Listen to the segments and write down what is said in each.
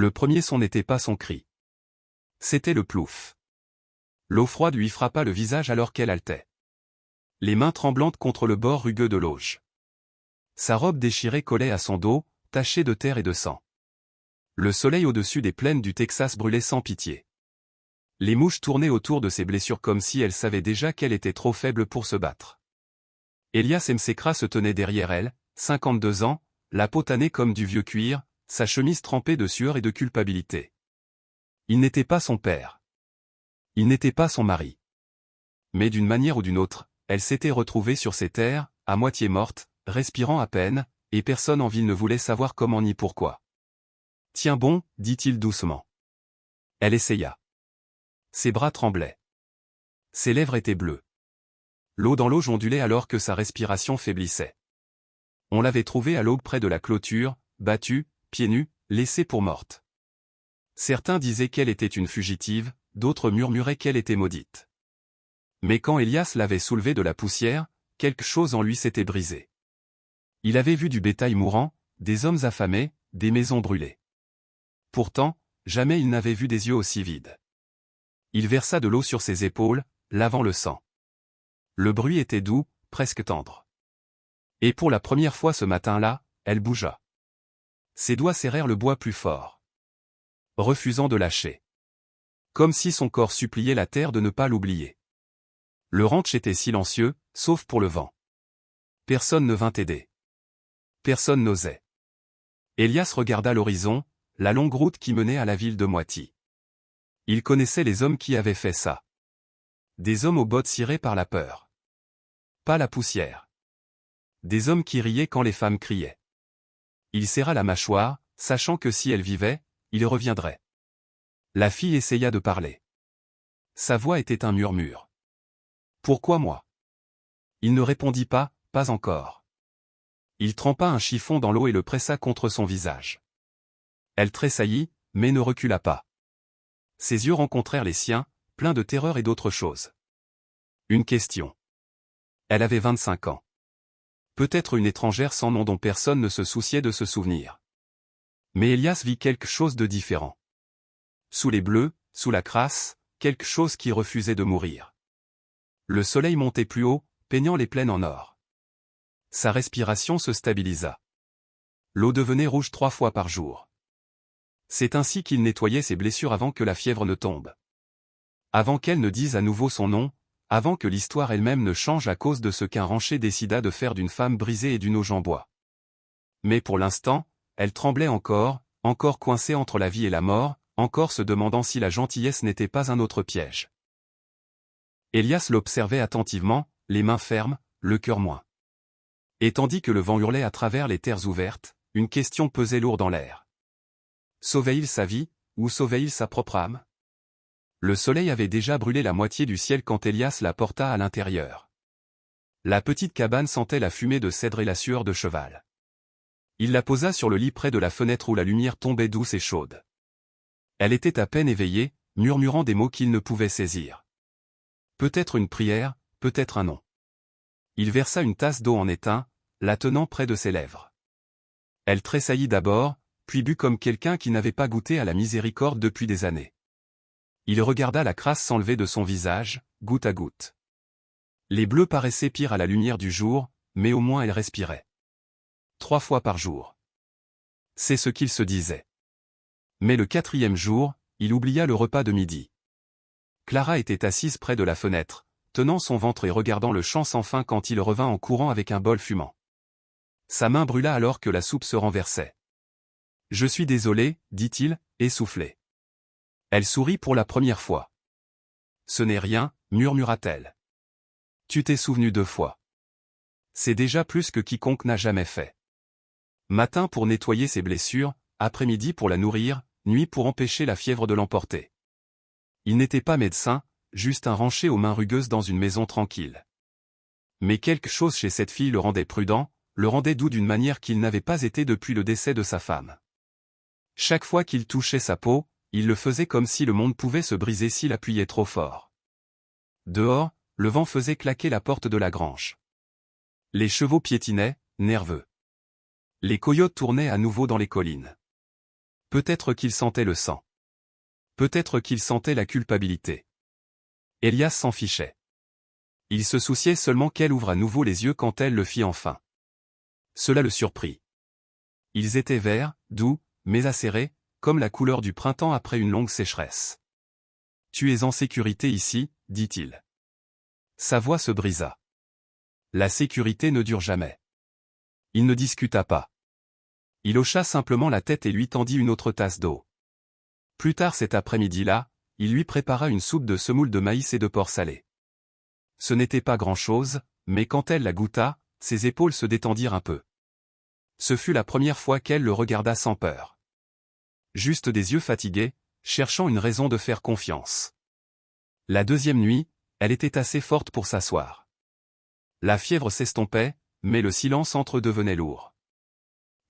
Le premier son n'était pas son cri. C'était le plouf. L'eau froide lui frappa le visage alors qu'elle haletait. Les mains tremblantes contre le bord rugueux de l'auge. Sa robe déchirée collait à son dos, tachée de terre et de sang. Le soleil au-dessus des plaines du Texas brûlait sans pitié. Les mouches tournaient autour de ses blessures comme si elles savaient déjà qu'elle était trop faible pour se battre. Elias Msekra se tenait derrière elle, 52 ans, la peau tannée comme du vieux cuir, sa chemise trempée de sueur et de culpabilité. Il n'était pas son père. Il n'était pas son mari. Mais d'une manière ou d'une autre, elle s'était retrouvée sur ces terres, à moitié morte, respirant à peine, et personne en ville ne voulait savoir comment ni pourquoi. « Tiens bon, dit-il doucement. Elle essaya. Ses bras tremblaient. Ses lèvres étaient bleues. L'eau dans l'auge ondulait alors que sa respiration faiblissait. On l'avait trouvée à l'aube près de la clôture, battue, pieds nus, laissée pour morte. Certains disaient qu'elle était une fugitive, d'autres murmuraient qu'elle était maudite. Mais quand Elias l'avait soulevée de la poussière, quelque chose en lui s'était brisé. Il avait vu du bétail mourant, des hommes affamés, des maisons brûlées. Pourtant, jamais il n'avait vu des yeux aussi vides. Il versa de l'eau sur ses épaules, lavant le sang. Le bruit était doux, presque tendre. Et pour la première fois ce matin-là, elle bougea. Ses doigts serrèrent le bois plus fort, refusant de lâcher. Comme si son corps suppliait la terre de ne pas l'oublier. Le ranch était silencieux, sauf pour le vent. Personne ne vint aider. Personne n'osait. Elias regarda l'horizon, la longue route qui menait à la ville de Moiti. Il connaissait les hommes qui avaient fait ça. Des hommes aux bottes cirées par la peur. Pas la poussière. Des hommes qui riaient quand les femmes criaient. Il serra la mâchoire, sachant que si elle vivait, il reviendrait. La fille essaya de parler. Sa voix était un murmure. « Pourquoi moi ?» Il ne répondit pas, pas encore. Il trempa un chiffon dans l'eau et le pressa contre son visage. Elle tressaillit, mais ne recula pas. Ses yeux rencontrèrent les siens, pleins de terreur et d'autre chose. Une question. Elle avait 25 ans. Peut-être une étrangère sans nom dont personne ne se souciait de se souvenir. Mais Elias vit quelque chose de différent. Sous les bleus, sous la crasse, quelque chose qui refusait de mourir. Le soleil montait plus haut, peignant les plaines en or. Sa respiration se stabilisa. L'eau devenait rouge 3 fois par jour. C'est ainsi qu'il nettoyait ses blessures avant que la fièvre ne tombe. Avant qu'elle ne dise à nouveau son nom, avant que l'histoire elle-même ne change à cause de ce qu'un rancher décida de faire d'une femme brisée et d'une auge en bois. Mais pour l'instant, elle tremblait encore coincée entre la vie et la mort, encore se demandant si la gentillesse n'était pas un autre piège. Elias l'observait attentivement, les mains fermes, le cœur moins. Et tandis que le vent hurlait à travers les terres ouvertes, une question pesait lourd dans l'air. Sauvait-il sa vie, ou sauvait-il sa propre âme? Le soleil avait déjà brûlé la moitié du ciel quand Elias la porta à l'intérieur. La petite cabane sentait la fumée de cèdre et la sueur de cheval. Il la posa sur le lit près de la fenêtre où la lumière tombait douce et chaude. Elle était à peine éveillée, murmurant des mots qu'il ne pouvait saisir. Peut-être une prière, peut-être un nom. Il versa une tasse d'eau en étain, la tenant près de ses lèvres. Elle tressaillit d'abord, puis but comme quelqu'un qui n'avait pas goûté à la miséricorde depuis des années. Il regarda la crasse s'enlever de son visage, goutte à goutte. Les bleus paraissaient pires à la lumière du jour, mais au moins elle respirait. 3 fois par jour. C'est ce qu'il se disait. Mais le 4e jour, il oublia le repas de midi. Clara était assise près de la fenêtre, tenant son ventre et regardant le champ sans fin quand il revint en courant avec un bol fumant. Sa main brûla alors que la soupe se renversait. « Je suis désolé, dit-il, essoufflé. » Elle sourit pour la première fois. « Ce n'est rien, murmura-t-elle. Tu t'es souvenu 2 fois. C'est déjà plus que quiconque n'a jamais fait. Matin pour nettoyer ses blessures, après-midi pour la nourrir, nuit pour empêcher la fièvre de l'emporter. Il n'était pas médecin, juste un rancher aux mains rugueuses dans une maison tranquille. Mais quelque chose chez cette fille le rendait prudent, le rendait doux d'une manière qu'il n'avait pas été depuis le décès de sa femme. Chaque fois qu'il touchait sa peau, il le faisait comme si le monde pouvait se briser s'il appuyait trop fort. Dehors, le vent faisait claquer la porte de la grange. Les chevaux piétinaient, nerveux. Les coyotes tournaient à nouveau dans les collines. Peut-être qu'il sentait le sang. Peut-être qu'il sentait la culpabilité. Elias s'en fichait. Il se souciait seulement qu'elle ouvre à nouveau les yeux quand elle le fit enfin. Cela le surprit. Ils étaient verts, doux, mais acérés, comme la couleur du printemps après une longue sécheresse. « Tu es en sécurité ici, dit-il. Sa voix se brisa. La sécurité ne dure jamais. Il ne discuta pas. Il hocha simplement la tête et lui tendit une autre tasse d'eau. Plus tard cet après-midi-là, il lui prépara une soupe de semoule de maïs et de porc salé. Ce n'était pas grand-chose, mais quand elle la goûta, ses épaules se détendirent un peu. Ce fut la première fois qu'elle le regarda sans peur. Juste des yeux fatigués, cherchant une raison de faire confiance. La deuxième nuit, elle était assez forte pour s'asseoir. La fièvre s'estompait, mais le silence entre eux devenait lourd.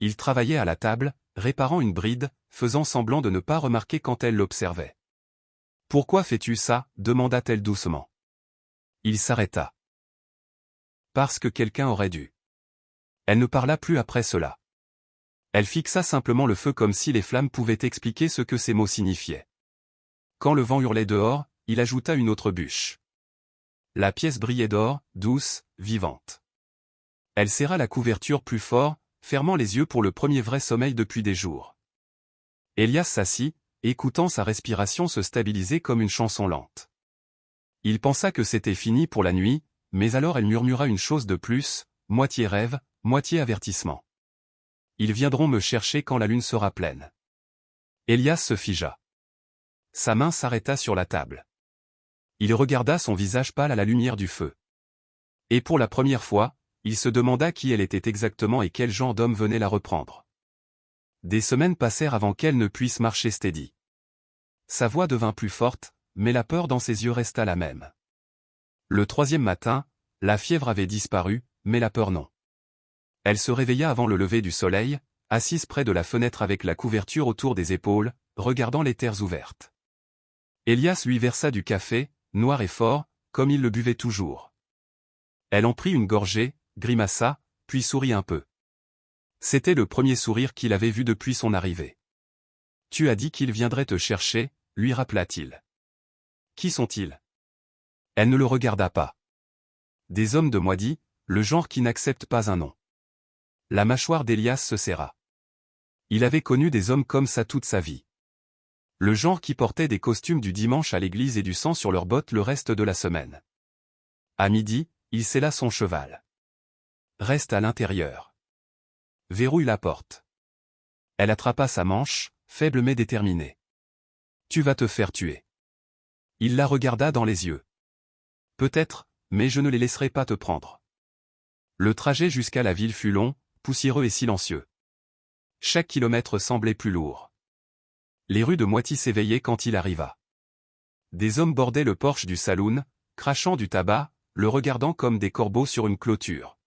Il travaillait à la table, réparant une bride, faisant semblant de ne pas remarquer quand elle l'observait. « Pourquoi fais-tu ça » demanda-t-elle doucement. Il s'arrêta. « Parce que quelqu'un aurait dû. » Elle ne parla plus après cela. Elle fixa simplement le feu comme si les flammes pouvaient expliquer ce que ces mots signifiaient. Quand le vent hurlait dehors, il ajouta une autre bûche. La pièce brillait d'or, douce, vivante. Elle serra la couverture plus fort, fermant les yeux pour le premier vrai sommeil depuis des jours. Elias s'assit, écoutant sa respiration se stabiliser comme une chanson lente. Il pensa que c'était fini pour la nuit, mais alors elle murmura une chose de plus, moitié rêve, moitié avertissement. Ils viendront me chercher quand la lune sera pleine. Elias se figea. Sa main s'arrêta sur la table. Il regarda son visage pâle à la lumière du feu. Et pour la première fois, il se demanda qui elle était exactement et quel genre d'homme venait la reprendre. Des semaines passèrent avant qu'elle ne puisse marcher steady. Sa voix devint plus forte, mais la peur dans ses yeux resta la même. Le troisième matin, la fièvre avait disparu, mais la peur non. Elle se réveilla avant le lever du soleil, assise près de la fenêtre avec la couverture autour des épaules, regardant les terres ouvertes. Elias lui versa du café, noir et fort, comme il le buvait toujours. Elle en prit une gorgée, grimaça, puis sourit un peu. C'était le premier sourire qu'il avait vu depuis son arrivée. « Tu as dit qu'ils viendraient te chercher » lui rappela-t-il. « Qui sont-ils » Elle ne le regarda pas. Des hommes de moisi, le genre qui n'accepte pas un nom. La mâchoire d'Elias se serra. Il avait connu des hommes comme ça toute sa vie. Le genre qui portait des costumes du dimanche à l'église et du sang sur leurs bottes le reste de la semaine. À midi, il sella son cheval. Reste à l'intérieur. Verrouille la porte. Elle attrapa sa manche, faible mais déterminée. Tu vas te faire tuer. Il la regarda dans les yeux. Peut-être, mais je ne les laisserai pas te prendre. Le trajet jusqu'à la ville fut long, poussiéreux et silencieux. Chaque kilomètre semblait plus lourd. Les rues de Moiti s'éveillaient quand il arriva. Des hommes bordaient le porche du saloon, crachant du tabac, le regardant comme des corbeaux sur une clôture.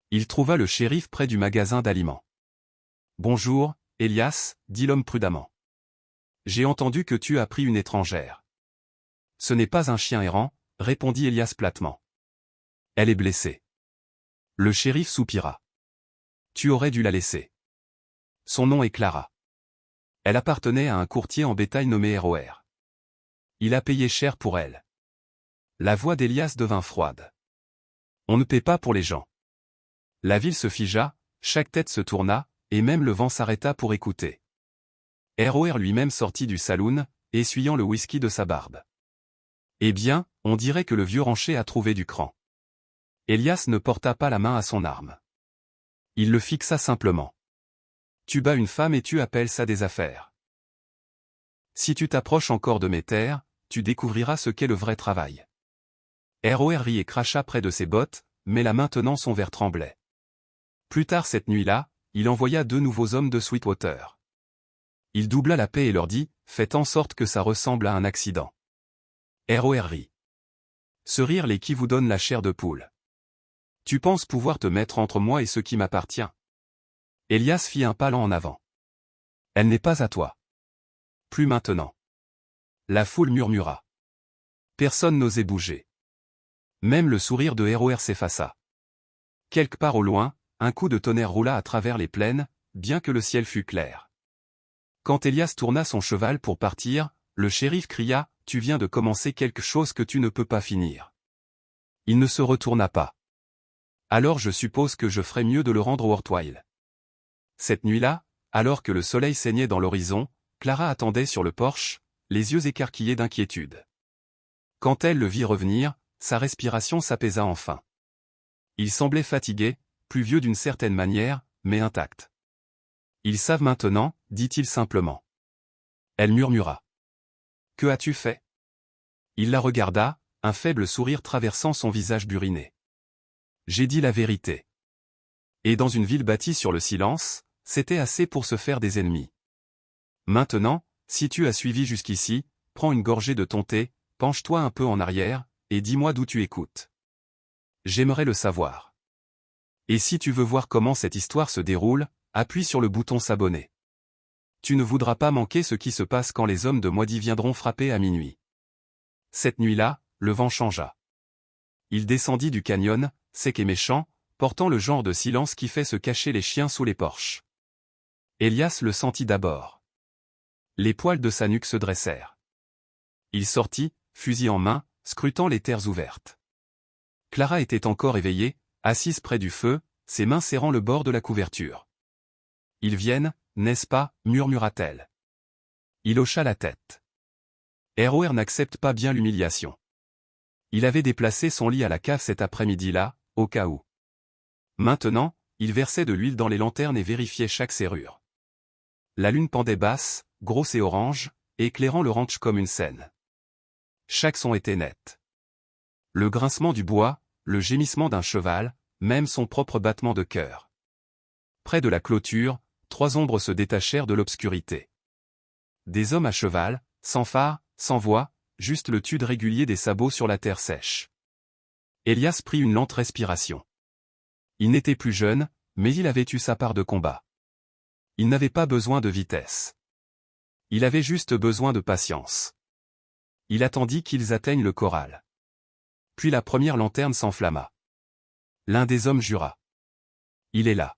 Il trouva le shérif près du magasin d'aliments. « Bonjour, Elias, dit l'homme prudemment. J'ai entendu que tu as pris une étrangère. »« Ce n'est pas un chien errant, » répondit Elias platement. « Elle est blessée. » Le shérif soupira. « Tu aurais dû la laisser. » Son nom est Clara. Elle appartenait à un courtier en bétail nommé ROR. Il a payé cher pour elle. La voix d'Elias devint froide. On ne paie pas pour les gens. La ville se figea, chaque tête se tourna, et même le vent s'arrêta pour écouter. ROR lui-même sortit du saloon, essuyant le whisky de sa barbe. Eh bien, on dirait que le vieux rancher a trouvé du cran. Elias ne porta pas la main à son arme. Il le fixa simplement. Tu bats une femme et tu appelles ça des affaires. Si tu t'approches encore de mes terres, tu découvriras ce qu'est le vrai travail. ROR rit et cracha près de ses bottes, mais là maintenant son verre tremblait. Plus tard cette nuit-là, il envoya 2 nouveaux hommes de Sweetwater. Il doubla la paie et leur dit, faites en sorte que ça ressemble à un accident. ROR rit. Ce rire les qui vous donne la chair de poule. Tu penses pouvoir te mettre entre moi et ce qui m'appartient. Elias fit un pas lent en avant. Elle n'est pas à toi. Plus maintenant. La foule murmura. Personne n'osait bouger. Même le sourire de ROR s'effaça. Quelque part au loin, un coup de tonnerre roula à travers les plaines, bien que le ciel fût clair. Quand Elias tourna son cheval pour partir, le shérif cria, « Tu viens de commencer quelque chose que tu ne peux pas finir. » Il ne se retourna pas. Alors je suppose que je ferais mieux de le rendre au Worthwhile. Cette nuit-là, alors que le soleil saignait dans l'horizon, Clara attendait sur le porche, les yeux écarquillés d'inquiétude. Quand elle le vit revenir, sa respiration s'apaisa enfin. Il semblait fatigué, plus vieux d'une certaine manière, mais intact. « Ils savent maintenant, dit-il simplement. Elle murmura. « Que as-tu fait ?» Il la regarda, un faible sourire traversant son visage buriné. « J'ai dit la vérité. » Et dans une ville bâtie sur le silence, c'était assez pour se faire des ennemis. Maintenant, si tu as suivi jusqu'ici, prends une gorgée de ton thé, penche-toi un peu en arrière, et dis-moi d'où tu écoutes. J'aimerais le savoir. Et si tu veux voir comment cette histoire se déroule, appuie sur le bouton s'abonner. Tu ne voudras pas manquer ce qui se passe quand les hommes de Moidi viendront frapper à minuit. Cette nuit-là, le vent changea. Il descendit du canyon, sec et méchant, portant le genre de silence qui fait se cacher les chiens sous les porches. Elias le sentit d'abord. Les poils de sa nuque se dressèrent. Il sortit, fusil en main, scrutant les terres ouvertes. Clara était encore éveillée, assise près du feu, ses mains serrant le bord de la couverture. « Ils viennent, n'est-ce pas » murmura-t-elle. Il hocha la tête. ROR n'accepte pas bien l'humiliation. Il avait déplacé son lit à la cave cet après-midi-là, au cas où. Maintenant, il versait de l'huile dans les lanternes et vérifiait chaque serrure. La lune pendait basse, grosse et orange, éclairant le ranch comme une scène. Chaque son était net. Le grincement du bois, le gémissement d'un cheval, même son propre battement de cœur. Près de la clôture, 3 ombres se détachèrent de l'obscurité. Des hommes à cheval, sans phare, sans voix, juste le tude régulier des sabots sur la terre sèche. Elias prit une lente respiration. Il n'était plus jeune, mais il avait eu sa part de combat. Il n'avait pas besoin de vitesse. Il avait juste besoin de patience. Il attendit qu'ils atteignent le corral. Puis la première lanterne s'enflamma. L'un des hommes jura. « Il est là. »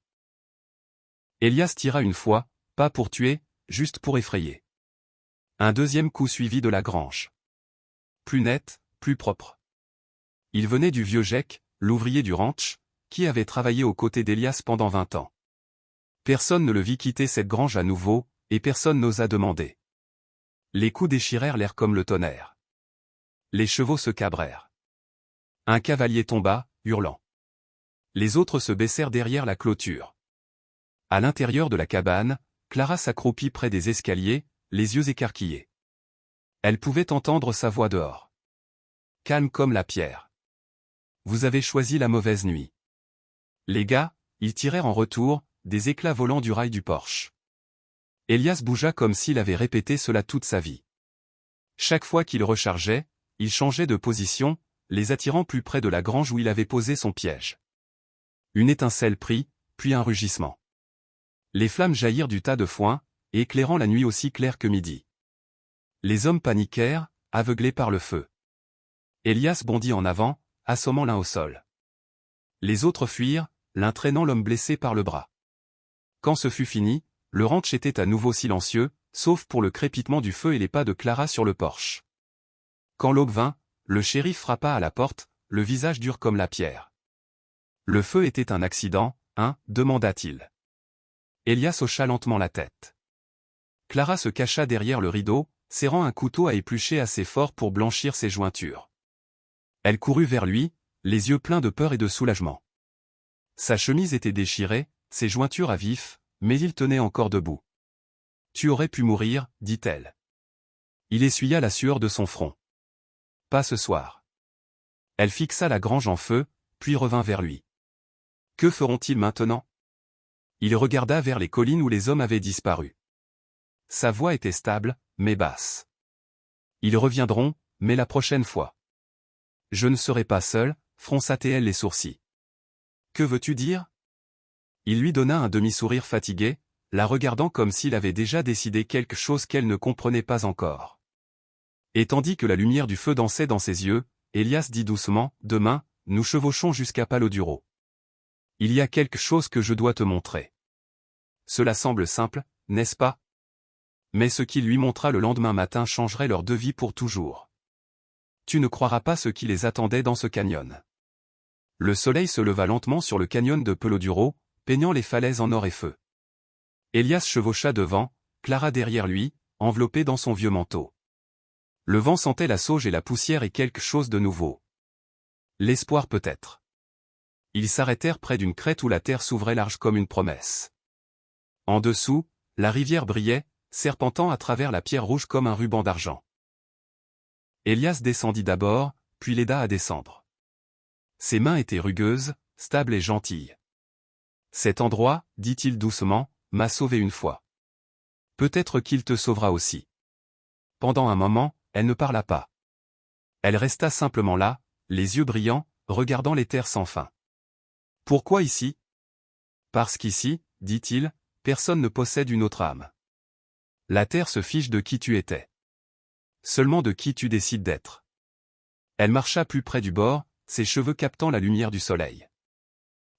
Elias tira une fois, pas pour tuer, juste pour effrayer. Un deuxième coup suivi de la grange. Plus net, plus propre. Il venait du vieux Jake, l'ouvrier du ranch, qui avait travaillé aux côtés d'Elias pendant 20 ans. Personne ne le vit quitter cette grange à nouveau, et personne n'osa demander. Les coups déchirèrent l'air comme le tonnerre. Les chevaux se cabrèrent. Un cavalier tomba, hurlant. Les autres se baissèrent derrière la clôture. À l'intérieur de la cabane, Clara s'accroupit près des escaliers, les yeux écarquillés. Elle pouvait entendre sa voix dehors. Calme comme la pierre. Vous avez choisi la mauvaise nuit. Les gars, ils tirèrent en retour, des éclats volant du rail du porche. Elias bougea comme s'il avait répété cela toute sa vie. Chaque fois qu'il rechargeait, il changeait de position, les attirant plus près de la grange où il avait posé son piège. Une étincelle prit, puis un rugissement. Les flammes jaillirent du tas de foin, éclairant la nuit aussi claire que midi. Les hommes paniquèrent, aveuglés par le feu. Elias bondit en avant, assommant l'un au sol. Les autres fuirent, l'un traînant l'homme blessé par le bras. Quand ce fut fini, le ranch était à nouveau silencieux, sauf pour le crépitement du feu et les pas de Clara sur le porche. Quand l'aube vint, le shérif frappa à la porte, le visage dur comme la pierre. Le feu était un accident, hein, demanda-t-il. Elias hocha lentement la tête. Clara se cacha derrière le rideau, serrant un couteau à éplucher assez fort pour blanchir ses jointures. Elle courut vers lui, les yeux pleins de peur et de soulagement. Sa chemise était déchirée, ses jointures à vif, mais il tenait encore debout. « Tu aurais pu mourir, dit-elle. Il essuya la sueur de son front. « Pas ce soir. » Elle fixa la grange en feu, puis revint vers lui. « Que feront-ils maintenant ?» Il regarda vers les collines où les hommes avaient disparu. Sa voix était stable, mais basse. « Ils reviendront, mais la prochaine fois. »« Je ne serai pas seul, » fronça-t-elle les sourcils. « Que veux-tu dire ?» Il lui donna un demi-sourire fatigué, la regardant comme s'il avait déjà décidé quelque chose qu'elle ne comprenait pas encore. Et tandis que la lumière du feu dansait dans ses yeux, Elias dit doucement, « Demain, nous chevauchons jusqu'à Palo Duro. Il y a quelque chose que je dois te montrer. » Cela semble simple, n'est-ce pas? Mais ce qu'il lui montra le lendemain matin changerait leur de vie pour toujours. Tu ne croiras pas ce qui les attendait dans ce canyon. Le soleil se leva lentement sur le canyon de Peloduro, peignant les falaises en or et feu. Elias chevaucha devant, Clara derrière lui, enveloppée dans son vieux manteau. Le vent sentait la sauge et la poussière et quelque chose de nouveau. L'espoir peut-être. Ils s'arrêtèrent près d'une crête où la terre s'ouvrait large comme une promesse. En dessous, la rivière brillait, serpentant à travers la pierre rouge comme un ruban d'argent. Elias descendit d'abord, puis l'aida à descendre. Ses mains étaient rugueuses, stables et gentilles. Cet endroit, dit-il doucement, m'a sauvé une fois. Peut-être qu'il te sauvera aussi. Pendant un moment, elle ne parla pas. Elle resta simplement là, les yeux brillants, regardant les terres sans fin. Pourquoi ici? Parce qu'ici, dit-il, personne ne possède une autre âme. La terre se fiche de qui tu étais. Seulement de qui tu décides d'être. Elle marcha plus près du bord, ses cheveux captant la lumière du soleil.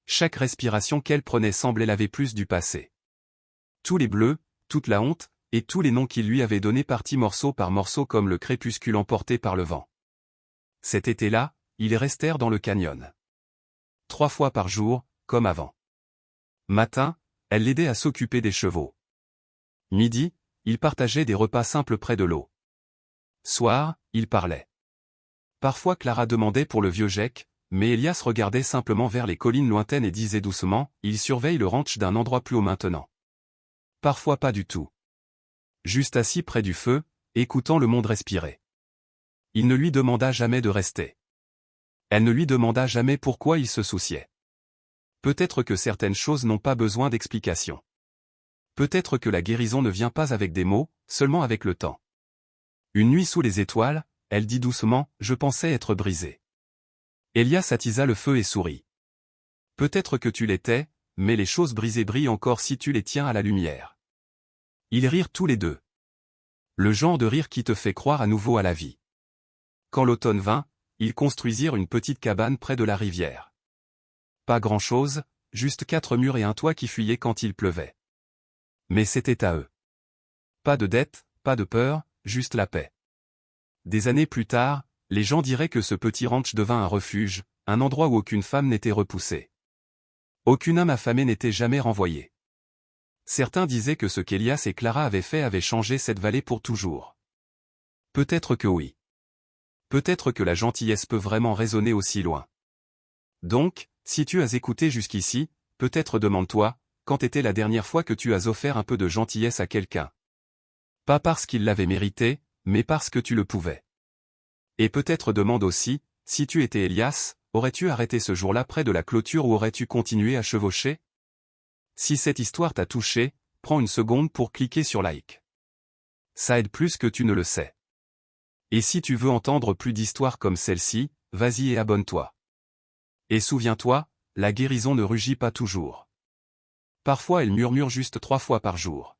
Chaque respiration qu'elle prenait semblait laver plus du passé. Tous les bleus, toute la honte, et tous les noms qu'il lui avait donnés partis morceau par morceau comme le crépuscule emporté par le vent. Cet été-là, ils restèrent dans le canyon. 3 fois par jour, comme avant. Matin, elle l'aidait à s'occuper des chevaux. Midi, ils partageaient des repas simples près de l'eau. Soir, ils parlaient. Parfois Clara demandait pour le vieux Jake, mais Elias regardait simplement vers les collines lointaines et disait doucement, « Il surveille le ranch d'un endroit plus haut maintenant. » Parfois pas du tout. Juste assis près du feu, écoutant le monde respirer. Il ne lui demanda jamais de rester. Elle ne lui demanda jamais pourquoi il se souciait. Peut-être que certaines choses n'ont pas besoin d'explication. Peut-être que la guérison ne vient pas avec des mots, seulement avec le temps. Une nuit sous les étoiles, elle dit doucement, « Je pensais être brisée. » Elias attisa le feu et sourit. Peut-être que tu l'étais, mais les choses brisées brillent encore si tu les tiens à la lumière. Ils rirent tous les deux. Le genre de rire qui te fait croire à nouveau à la vie. Quand l'automne vint, ils construisirent une petite cabane près de la rivière. Pas grand-chose, juste 4 murs et un toit qui fuyaient quand il pleuvait. Mais c'était à eux. Pas de dette, pas de peur, juste la paix. Des années plus tard, les gens diraient que ce petit ranch devint un refuge, un endroit où aucune femme n'était repoussée. Aucune âme affamée n'était jamais renvoyée. Certains disaient que ce qu'Elias et Clara avaient fait avait changé cette vallée pour toujours. Peut-être que oui. Peut-être que la gentillesse peut vraiment résonner aussi loin. Donc, si tu as écouté jusqu'ici, peut-être demande-toi, quand était la dernière fois que tu as offert un peu de gentillesse à quelqu'un? Pas parce qu'il l'avait mérité, mais parce que tu le pouvais. Et peut-être demande aussi, si tu étais Elias, aurais-tu arrêté ce jour-là près de la clôture ou aurais-tu continué à chevaucher? Si cette histoire t'a touché, prends une seconde pour cliquer sur like. Ça aide plus que tu ne le sais. Et si tu veux entendre plus d'histoires comme celle-ci, vas-y et abonne-toi. Et souviens-toi, la guérison ne rugit pas toujours. Parfois elle murmure juste 3 fois par jour.